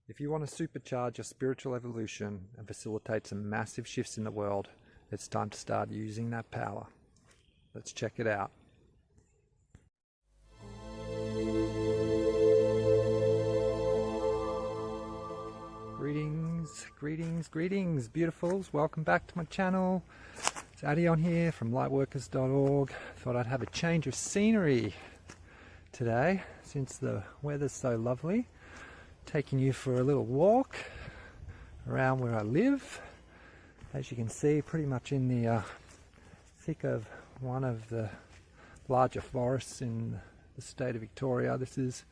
If you want to supercharge your spiritual evolution and facilitate some massive shifts in the world, it's time to start using that power. Let's check it out. Greetings, beautifuls. Welcome back to my channel. It's Adeon here from lightworkers.org. Thought I'd have a change of scenery today since the weather's so lovely. Taking you for a little walk around where I live. As you can see, pretty much in the thick of one of the larger forests in the state of Victoria. This is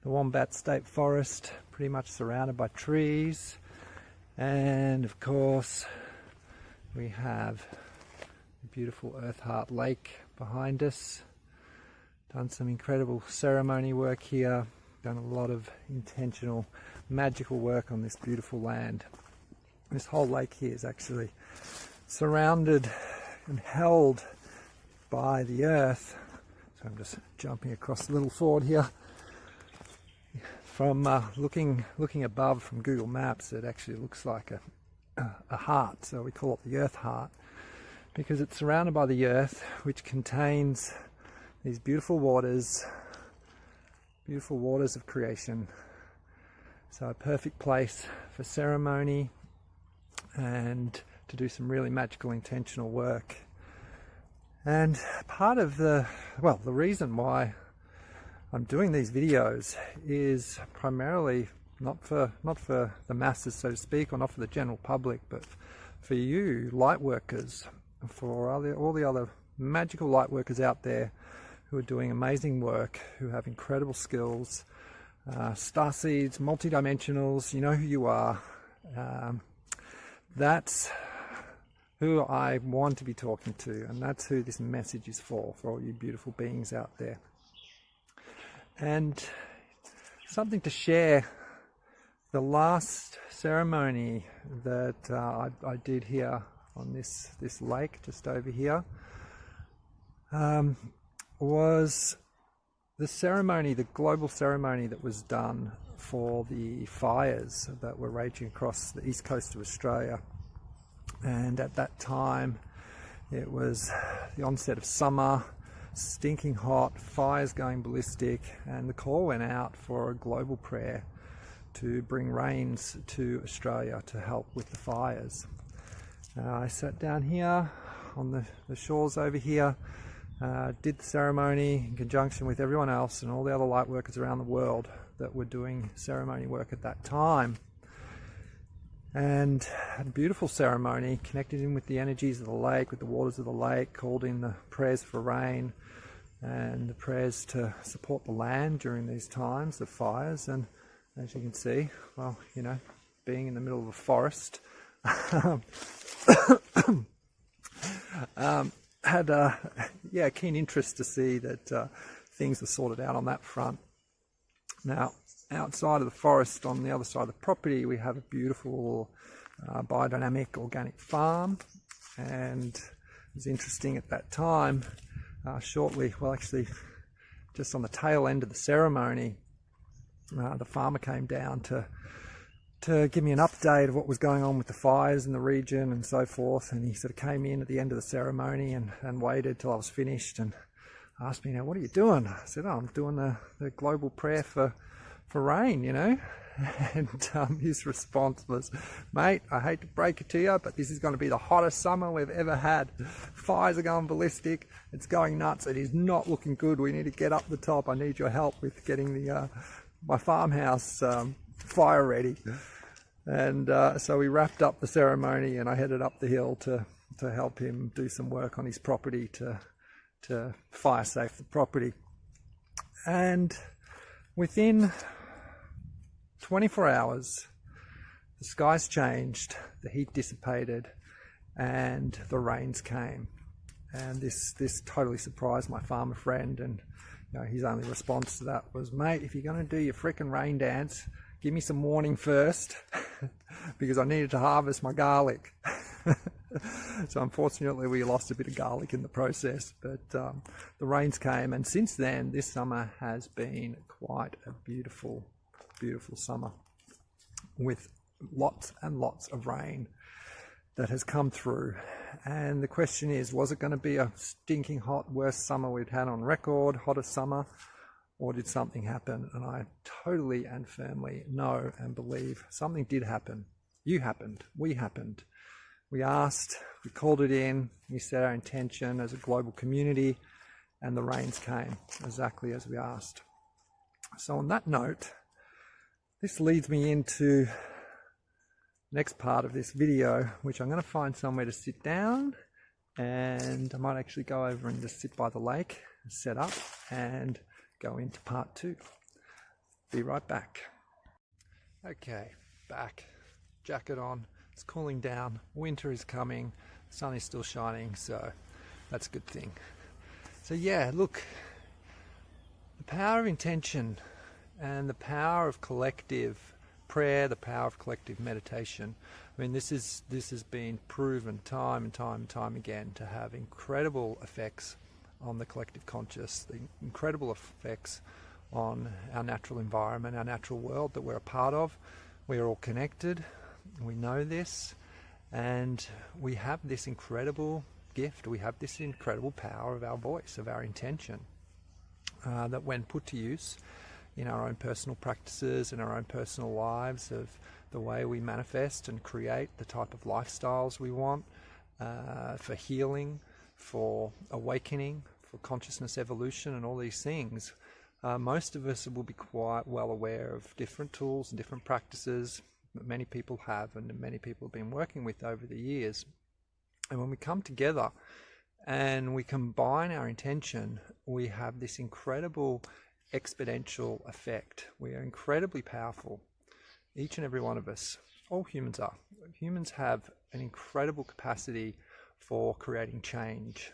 the Wombat State Forest, pretty much surrounded by trees, and of course we have the beautiful Earth Heart Lake behind us. Done some incredible ceremony work here, done a lot of intentional magical work on this beautiful land. This whole lake here is actually surrounded and held by the earth. So I'm just jumping across the little ford here. From looking above from Google Maps, it actually looks like a heart, so we call it the Earth Heart, because it's surrounded by the earth, which contains these beautiful waters of creation. So a perfect place for ceremony and to do some really magical intentional work. And part of the reason why I'm doing these videos is primarily not for the masses, so to speak, or not for the general public, but for you light workers, for all the other magical light workers out there who are doing amazing work, who have incredible skills, starseeds, multidimensionals. You know who you are. That's who I want to be talking to, and that's who this message is for all you beautiful beings out there. And something to share. The last ceremony that I did here on this lake just over here was the ceremony, the global ceremony that was done for the fires that were raging across the east coast of Australia. And at that time it was the onset of summer, stinking hot, fires going ballistic, and the call went out for a global prayer to bring rains to Australia to help with the fires. I sat down here on the shores over here, did the ceremony in conjunction with everyone else and all the other light workers around the world that were doing ceremony work at that time. And had a beautiful ceremony, connected in with the energies of the lake, with the waters of the lake, called in the prayers for rain and the prayers to support the land during these times of fires. And as you can see, well, you know, being in the middle of a forest, had a keen interest to see that things were sorted out on that front. Now, outside of the forest, on the other side of the property, we have a beautiful biodynamic organic farm. And it was interesting at that time, actually just on the tail end of the ceremony, the farmer came down to give me an update of what was going on with the fires in the region and so forth. And he sort of came in at the end of the ceremony and waited till I was finished and asked me, "Now, what are you doing?" I said, "Oh, I'm doing the global prayer for rain, you know." And his response was, "Mate, I hate to break it to you, but this is going to be the hottest summer we've ever had. Fires are going ballistic. It's going nuts. It is not looking good. We need to get up the top. I need your help with getting my farmhouse fire ready." And so we wrapped up the ceremony, and I headed up the hill to help him do some work on his property to fire safe the property. And within 24 hours, the skies changed, the heat dissipated, and the rains came. And this totally surprised my farmer friend, and you know, his only response to that was, "Mate, if you're going to do your frickin' rain dance, give me some warning first," because I needed to harvest my garlic. So unfortunately we lost a bit of garlic in the process, but the rains came, and since then this summer has been quite a beautiful summer. with lots and lots of rain that has come through. And the question is, was it going to be a stinking hot, worst summer we've had on record, hottest summer, or did something happen? And I totally and firmly know and believe something did happen. You happened. We happened. We asked, we called it in, we set our intention as a global community, and the rains came exactly as we asked. So on that note, this leads me into the next part of this video, which I'm going to find somewhere to sit down, and I might actually go over and just sit by the lake, set up, and go into part 2. Be right back. Okay, back. Jacket on. It's cooling down. Winter is coming. The sun is still shining, so that's a good thing. So yeah, look, the power of intention and the power of collective prayer, the power of collective meditation. I mean, this has been proven time and time and time again to have incredible effects on the collective conscious, the incredible effects on our natural environment, our natural world that we're a part of. We are all connected. We know this, and we have this incredible gift. We have this incredible power of our voice, of our intention, that when put to use in our own personal practices, in our own personal lives, of the way we manifest and create the type of lifestyles we want, for healing, for awakening, for consciousness evolution and all these things, most of us will be quite well aware of different tools and different practices that many people have and many people have been working with over the years. And when we come together and we combine our intention, we have this incredible exponential effect. We are incredibly powerful, each and every one of us. All humans are. Humans have an incredible capacity for creating change.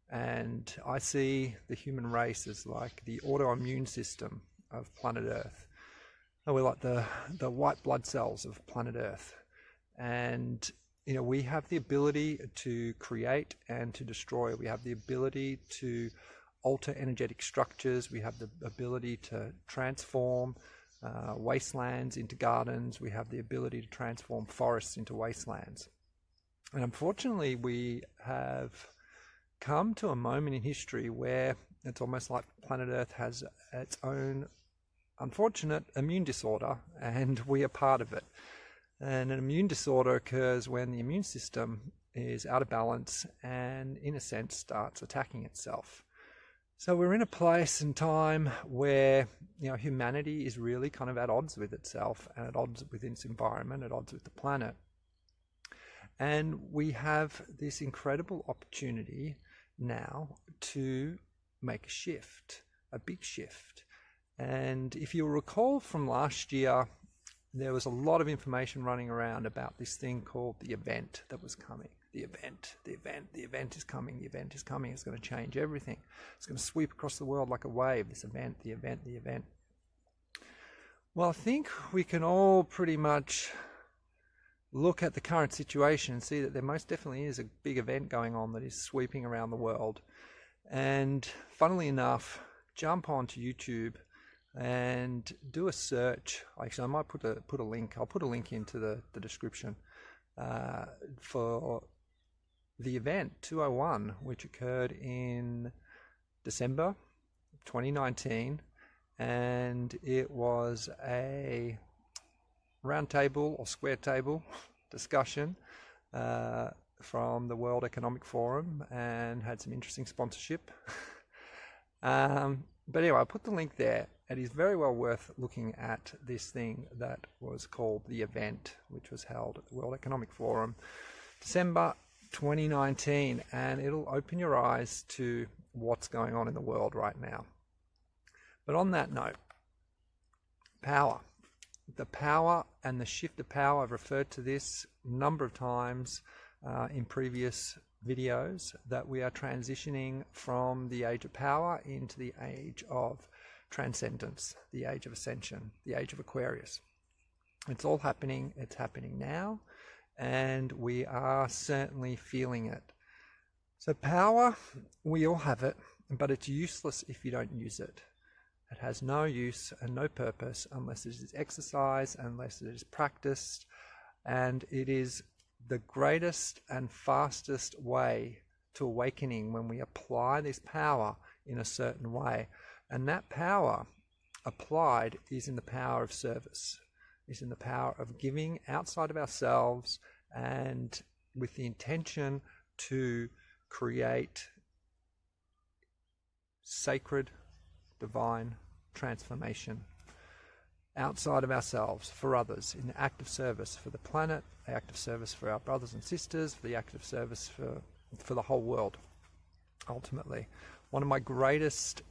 And I see the human race as like the autoimmune system of planet Earth. We're like the white blood cells of planet Earth. And we have the ability to create and to destroy. We have the ability to alter energetic structures. We have the ability to transform wastelands into gardens. We have the ability to transform forests into wastelands. And unfortunately, we have come to a moment in history where it's almost like planet Earth has its own unfortunate immune disorder, and we are part of it. And an immune disorder occurs when the immune system is out of balance and, in a sense, starts attacking itself. So we're in a place and time where humanity is really kind of at odds with itself and at odds with its environment, at odds with the planet. And we have this incredible opportunity now to make a shift, a big shift. And if you recall from last year, there was a lot of information running around about this thing called the event that was coming. The event is coming, the event is coming. It's going to change everything. It's going to sweep across the world like a wave, this event, the event, the event. Well, I think we can all pretty much look at the current situation and see that there most definitely is a big event going on that is sweeping around the world. And funnily enough, jump onto YouTube and do a search. Actually, I might put a link. I'll put a link into the description for the event 201, which occurred in December 2019, and it was a round table or square table discussion from the World Economic Forum, and had some interesting sponsorship. But anyway, I'll put the link there. It is very well worth looking at this thing that was called the event, which was held at the World Economic Forum, December 2019, and it'll open your eyes to what's going on in the world right now. But on that note, power. The power and the shift of power, I've referred to this a number of times in previous videos, that we are transitioning from the age of power into the age of transcendence, the age of ascension, the age of Aquarius. It's all happening. It's happening now, and we are certainly feeling it. So power, we all have it, but it's useless if you don't use it. It has no use and no purpose unless it is exercised, unless it is practiced, and it is the greatest and fastest way to awakening when we apply this power in a certain way. And that power applied is in the power of service, is in the power of giving outside of ourselves, and with the intention to create sacred, divine transformation outside of ourselves for others, in the act of service for the planet, the act of service for our brothers and sisters, for the act of service for the whole world. Ultimately, one of my greatest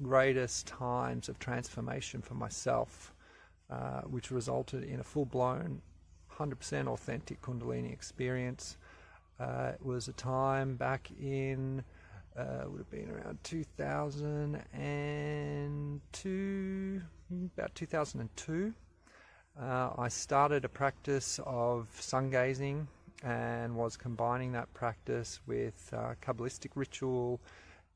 times of transformation for myself, which resulted in a full-blown 100% authentic Kundalini experience, was a time back in would have been around 2002, about 2002. I started a practice of sun gazing and was combining that practice with Kabbalistic ritual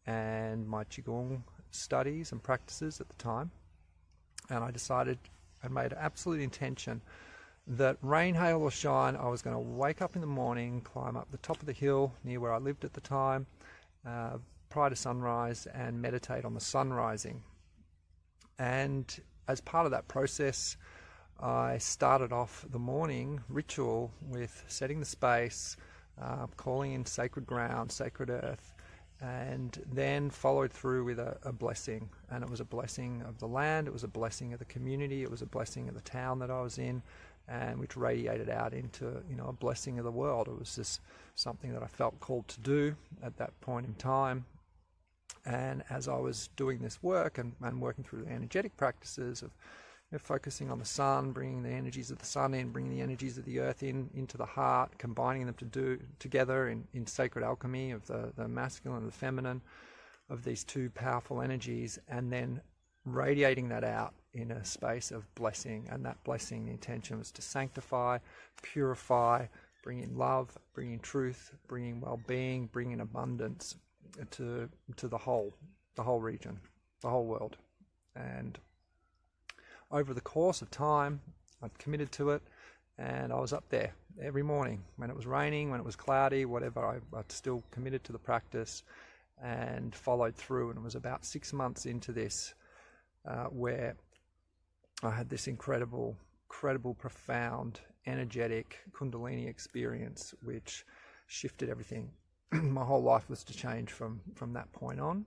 and my Qigong studies and practices at the time. And I decided and made an absolute intention that rain, hail or shine, I was going to wake up in the morning, climb up the top of the hill near where I lived at the time, prior to sunrise, and meditate on the sun rising. And as part of that process, I started off the morning ritual with setting the space, calling in sacred ground, sacred earth, and then followed through with a blessing. And it was a blessing of the land, it was a blessing of the community, it was a blessing of the town that I was in, and which radiated out into, a blessing of the world. It was just something that I felt called to do at that point in time. And as I was doing this work and working through the energetic practices of focusing on the sun, bringing the energies of the sun in, bringing the energies of the earth into the heart, combining them together in sacred alchemy of the masculine and the feminine, of these two powerful energies, and then radiating that out in a space of blessing. And that blessing, the intention was to sanctify, purify, bring in love, bring in truth, bring in well-being, bring in abundance to the whole region, the whole world. And over the course of time, I'd committed to it, and I was up there every morning when it was raining, when it was cloudy, whatever. I'd still committed to the practice and followed through. And it was about 6 months into this where I had this incredible, profound, energetic Kundalini experience, which shifted everything. My whole life was to change from that point on.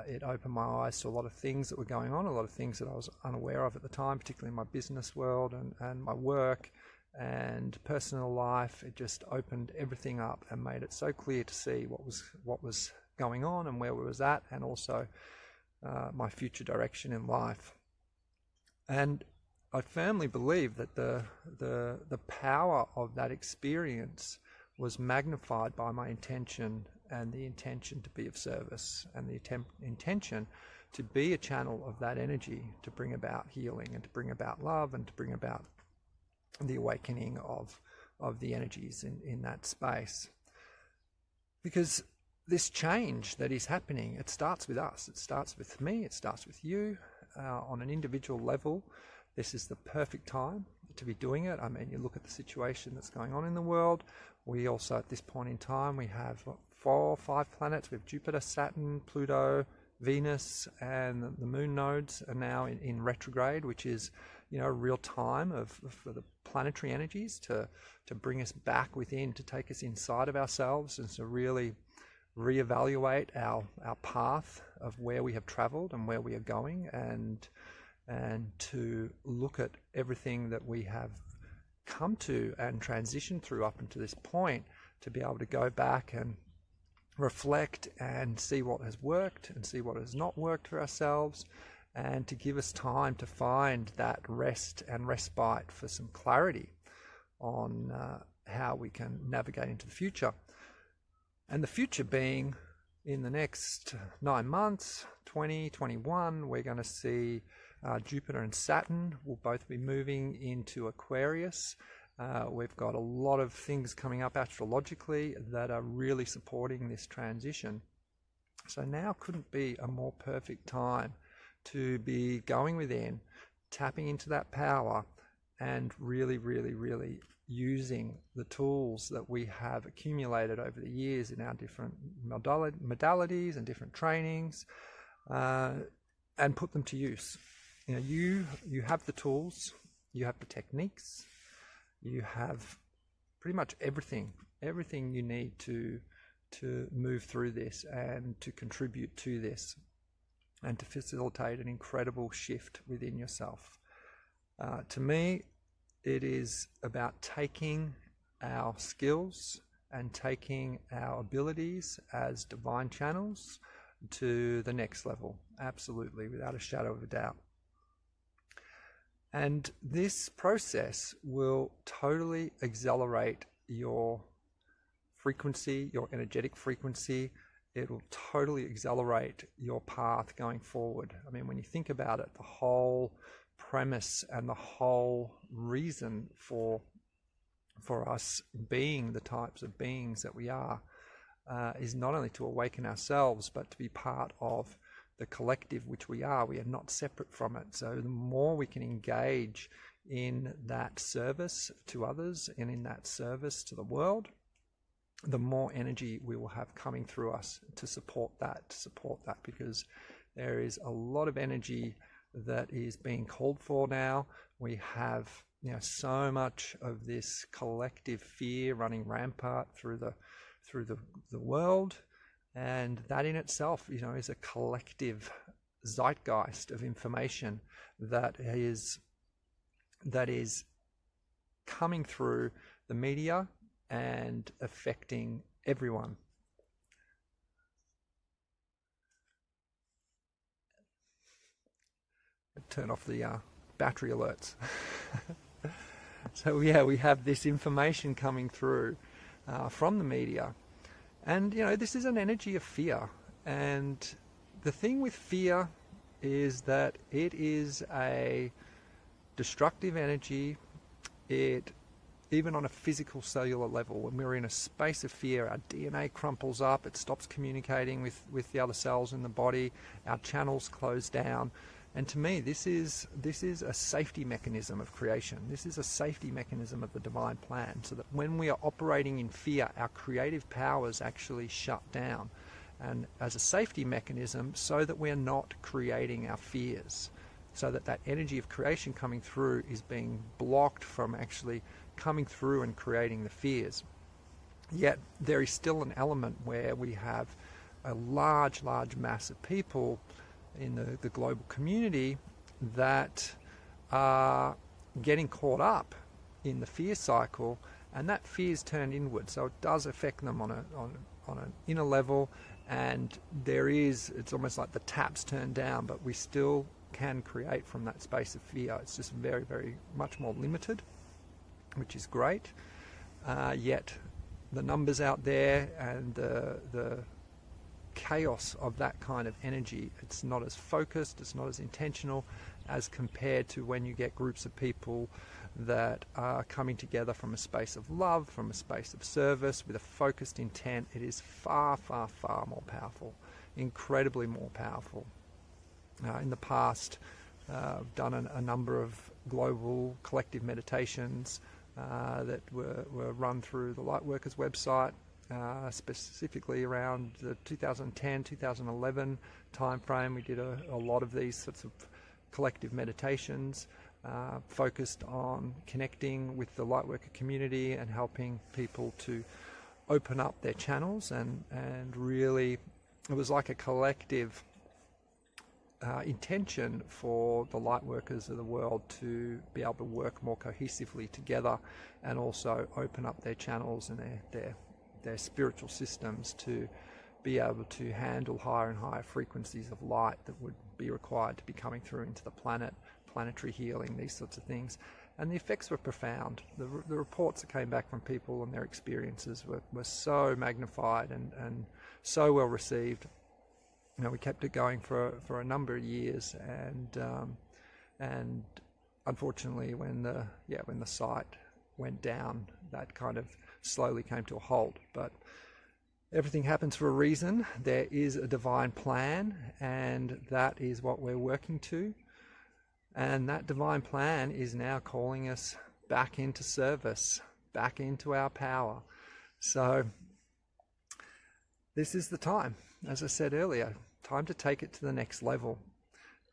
It opened my eyes to a lot of things that were going on, a lot of things that I was unaware of at the time, particularly in my business world and my work and personal life. It just opened everything up and made it so clear to see what was going on and where we was at, and also my future direction in life. And I firmly believe that the power of that experience was magnified by my intention, and the intention to be of service, and the intention to be a channel of that energy to bring about healing and to bring about love and to bring about the awakening of the energies in that space. Because this change that is happening, it starts with us, it starts with me, it starts with you on an individual level. This is the perfect time to be doing it. I mean, you look at the situation that's going on in the world. We also, at this point in time, we have 4 or 5 planets. We have Jupiter, Saturn, Pluto, Venus, and the moon nodes are now in retrograde, which is, a real time for the planetary energies to bring us back within, to take us inside of ourselves, and to really reevaluate our path of where we have traveled and where we are going, and to look at everything that we have come to and transitioned through up until this point, to be able to go back and reflect and see what has worked and see what has not worked for ourselves, and to give us time to find that rest and respite for some clarity on how we can navigate into the future. And the future being in the next 9 months, 2021, we're going to see Jupiter and Saturn will both be moving into Aquarius. We've got a lot of things coming up astrologically that are really supporting this transition. So now couldn't be a more perfect time to be going within, tapping into that power, and really, really, really using the tools that we have accumulated over the years in our different modalities and different trainings, and put them to use. You know, you have the tools, you have the techniques, you have pretty much everything you need to move through this and to contribute to this and to facilitate an incredible shift within yourself. To me, it is about taking our skills and taking our abilities as divine channels to the next level, absolutely, without a shadow of a doubt. And this process will totally accelerate your frequency, your energetic frequency. It will totally accelerate your path going forward. I mean, when you think about it, the whole premise and the whole reason for us being the types of beings that we are is not only to awaken ourselves, but to be part of the collective which we are. We are not separate from it. So the more we can engage in that service to others and in that service to the world, the more energy we will have coming through us to support that, because there is a lot of energy that is being called for now. We have, you know, so much of this collective fear running rampart through the world, and that in itself, you know, is a collective zeitgeist of information that is coming through the media and affecting everyone. Turn off the battery alerts. So yeah, we have this information coming through from the media, and you know, this is an energy of fear. And the thing with fear is that it is a destructive energy. It, even on a physical cellular level, when we're in a space of fear, our DNA crumples up, it stops communicating with the other cells in the body, our channels close down. And to me, this is a safety mechanism of creation. This is a safety mechanism of the divine plan, so that when we are operating in fear, our creative powers actually shut down. And as a safety mechanism, so that we're not creating our fears, so that energy of creation coming through is being blocked from actually coming through and creating the fears. Yet there is still an element where we have a large mass of people in the global community that are getting caught up in the fear cycle, and that fear is turned inward. So it does affect them on an inner level, and it's almost like the taps turn down, but we still can create from that space of fear. It's just very, very much more limited, which is great. Yet the numbers out there and the chaos of that kind of energy, it's not as focused, it's not as intentional as compared to when you get groups of people that are coming together from a space of love, from a space of service, with a focused intent. It is far, far, far more powerful, incredibly more powerful. In the past, I've done a number of global collective meditations that were run through the Lightworkers website, specifically around the 2010-2011 time frame. We did a lot of these sorts of collective meditations focused on connecting with the Lightworker community and helping people to open up their channels, and really it was like a collective intention for the Lightworkers of the world to be able to work more cohesively together, and also open up their channels and their spiritual systems to be able to handle higher and higher frequencies of light that would be required to be coming through into the planet, planetary healing, these sorts of things. And the effects were profound. The reports that came back from people and their experiences were so magnified and so well received. You know, we kept it going for a number of years, and unfortunately, when the site went down, that kind of slowly came to a halt. But Everything happens for a reason. There is a divine plan, and that is what we're working to. And that divine plan is now calling us back into service, back into our power. So this is the time, as I said earlier, time to take it to the next level.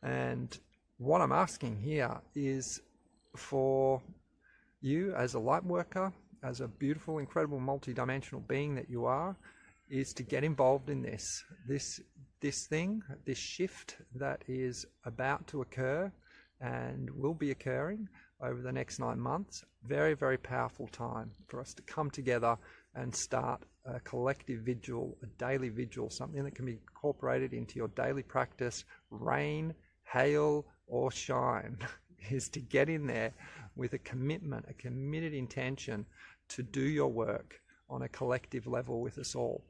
And what I'm asking here is for you as a light worker, as a beautiful, incredible, multi-dimensional being that you are, is to get involved in this shift that is about to occur and will be occurring over the next 9 months. Very, very powerful time for us to come together and start a collective vigil, a daily vigil, something that can be incorporated into your daily practice. Rain, hail, or shine, is to get in there with a commitment, a committed intention to do your work on a collective level with us all.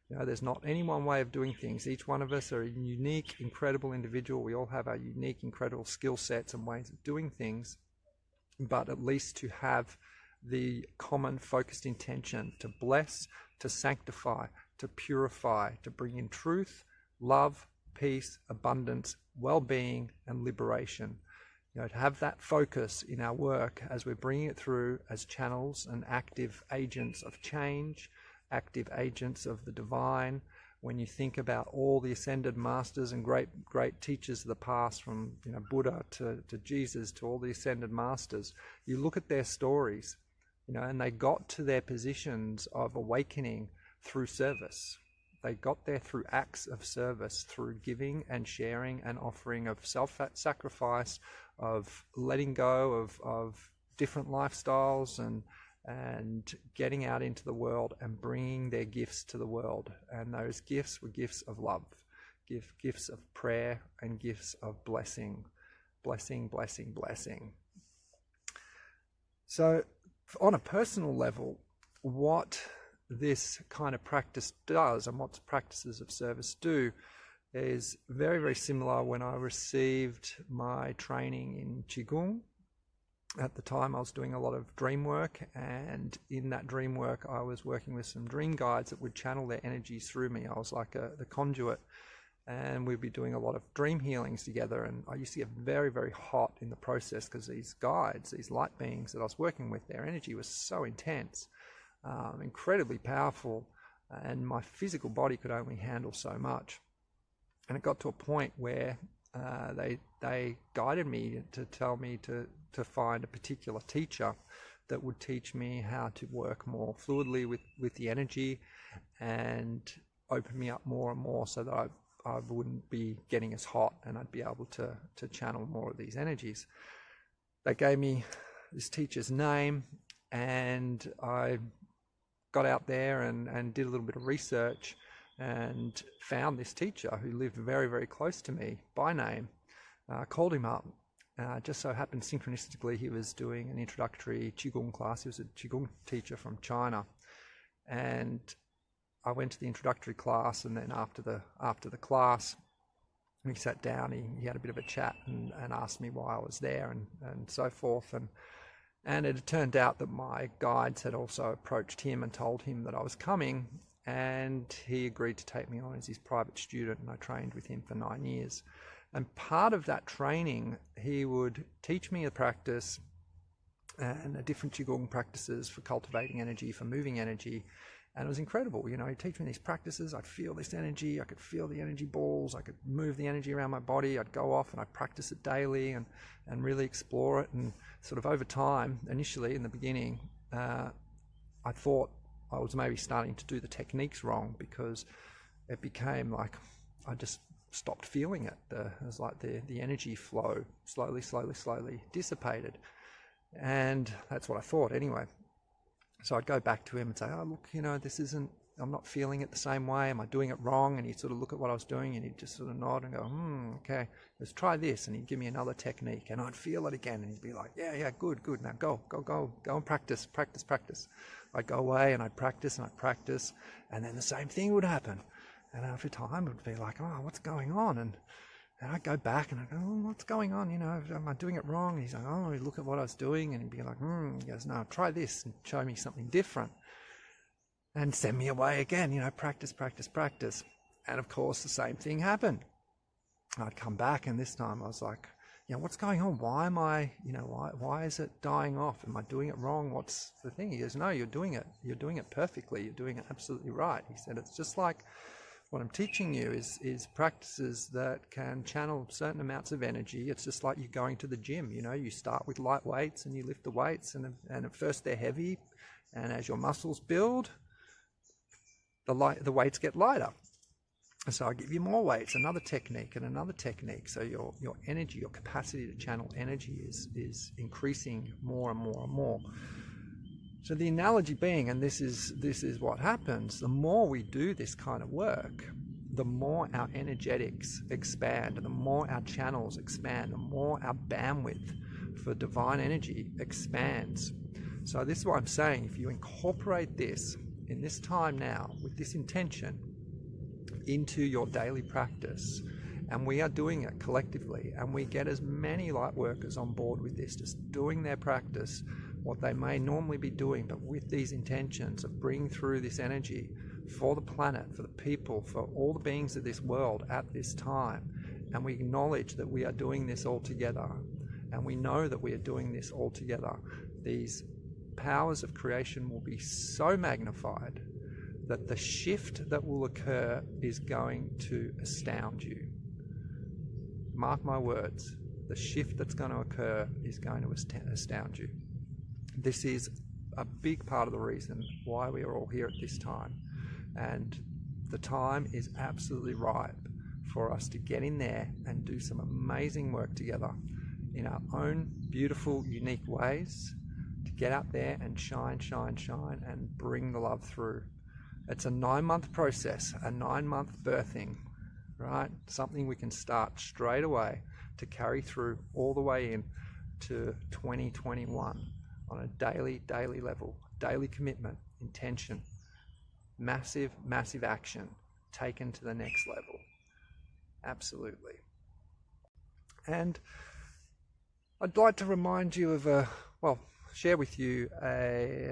You know, there's not any one way of doing things. Each one of us are a unique, incredible individual. We all have our unique, incredible skill sets and ways of doing things, but at least to have the common focused intention to bless, to sanctify, to purify, to bring in truth, love, peace, abundance, well-being, and liberation. You know, to have that focus in our work as we're bringing it through as channels and active agents of change, active agents of the divine. When you think about all the ascended masters and great teachers of the past, from Buddha to Jesus to all the ascended masters, you look at their stories, and they got to their positions of awakening through service. They got there through acts of service, through giving and sharing and offering of self-sacrifice, of letting go of different lifestyles and getting out into the world and bringing their gifts to the world. And those gifts were gifts of love, gifts of prayer, and gifts of blessing. So on a personal level, what this kind of practice does and what practices of service do is very, very similar when I received my training in Qigong. At the time, I was doing a lot of dream work, and in that dream work, I was working with some dream guides that would channel their energies through me. I was like the conduit, and we'd be doing a lot of dream healings together. And I used to get very, very hot in the process because these guides, these light beings that I was working with, their energy was so intense, incredibly powerful, and my physical body could only handle so much. And it got to a point where they guided me to tell me to find a particular teacher that would teach me how to work more fluidly with the energy and open me up more and more so that I wouldn't be getting as hot and I'd be able to channel more of these energies. They gave me this teacher's name, and I got out there and did a little bit of research and found this teacher who lived very, very close to me by name. Called him up. Just so happened synchronistically he was doing an introductory Qigong class. He was a Qigong teacher from China. And I went to the introductory class, and then after the class, we sat down, he had a bit of a chat and asked me why I was there and so forth. And it had turned out that my guides had also approached him and told him that I was coming, and he agreed to take me on as his private student, and I trained with him for 9 years. And part of that training, he would teach me a practice and different Qigong practices for cultivating energy, for moving energy. And it was incredible. He'd teach me these practices. I'd feel this energy. I could feel the energy balls. I could move the energy around my body. I'd go off and I'd practice it daily and really explore it. And sort of over time, initially in the beginning, I thought I was maybe starting to do the techniques wrong, because it became like I just stopped feeling it. It was like the energy flow slowly dissipated. And that's what I thought anyway. So I'd go back to him and say, oh, look, I'm not feeling it the same way. Am I doing it wrong? And he'd sort of look at what I was doing, and he'd just sort of nod and go, okay, let's try this. And he'd give me another technique, and I'd feel it again. And he'd be like, yeah, good. Now go and practice. I'd go away and I'd practice, and then the same thing would happen. And after time, it would be like, oh, what's going on? And I'd go back and I'd go, oh, what's going on? Am I doing it wrong? And he's like, oh, look at what I was doing. And he'd be like, he goes, no, try this and show me something different. and send me away again, practice, practice, practice. And of course, the same thing happened. I'd come back, and this time I was like, what's going on? Why am I, why is it dying off? Am I doing it wrong? What's the thing? He goes, no, you're doing it. You're doing it perfectly. You're doing it absolutely right. He said, it's just like what I'm teaching you is practices that can channel certain amounts of energy. It's just like you're going to the gym. You start with light weights and you lift the weights, and at first they're heavy, and as your muscles build, the weights get lighter. And so I give you more weights, another technique and another technique. So your energy, your capacity to channel energy is increasing more and more and more. So the analogy being, and this is what happens, the more we do this kind of work, the more our energetics expand, and the more our channels expand, the more our bandwidth for divine energy expands. So this is what I'm saying. If you incorporate this in this time now with this intention into your daily practice, and we are doing it collectively, and we get as many light workers on board with this, just doing their practice, what they may normally be doing, but with these intentions of bringing through this energy for the planet, for the people, for all the beings of this world at this time. And we acknowledge that we are doing this all together, and we know that we are doing this all together. These powers of creation will be so magnified that the shift that will occur is going to astound you. Mark my words, the shift that's going to occur is going to astound you. This is a big part of the reason why we are all here at this time. And the time is absolutely ripe for us to get in there and do some amazing work together in our own beautiful, unique ways, to get out there and shine, shine, shine, and bring the love through. It's a 9-month process, a 9-month birthing, right? Something we can start straight away to carry through all the way in to 2021 on a daily level, daily commitment, intention, massive action taken to the next level. Absolutely. And I'd like to remind you of share with you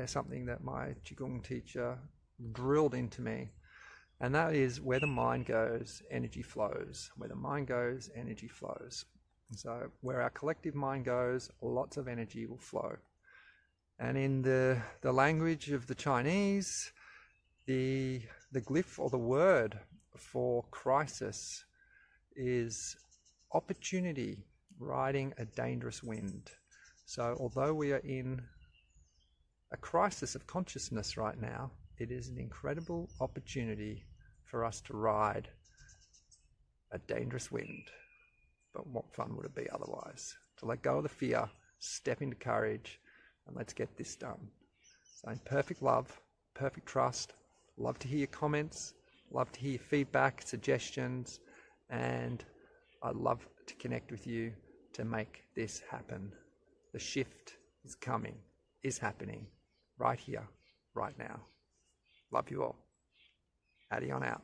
something that my Qigong teacher drilled into me, and that is, where the mind goes, energy flows. Where the mind goes, energy flows. So where our collective mind goes, lots of energy will flow. And in the language of the Chinese, the glyph or the word for crisis is opportunity riding a dangerous wind. So although we are in a crisis of consciousness right now, it is an incredible opportunity for us to ride a dangerous wind. But what fun would it be otherwise? To let go of the fear, step into courage, and let's get this done. So in perfect love, perfect trust, love to hear your comments, love to hear your feedback, suggestions, and I'd love to connect with you to make this happen. The shift is coming, is happening, right here, right now. Love you all. Adeon out.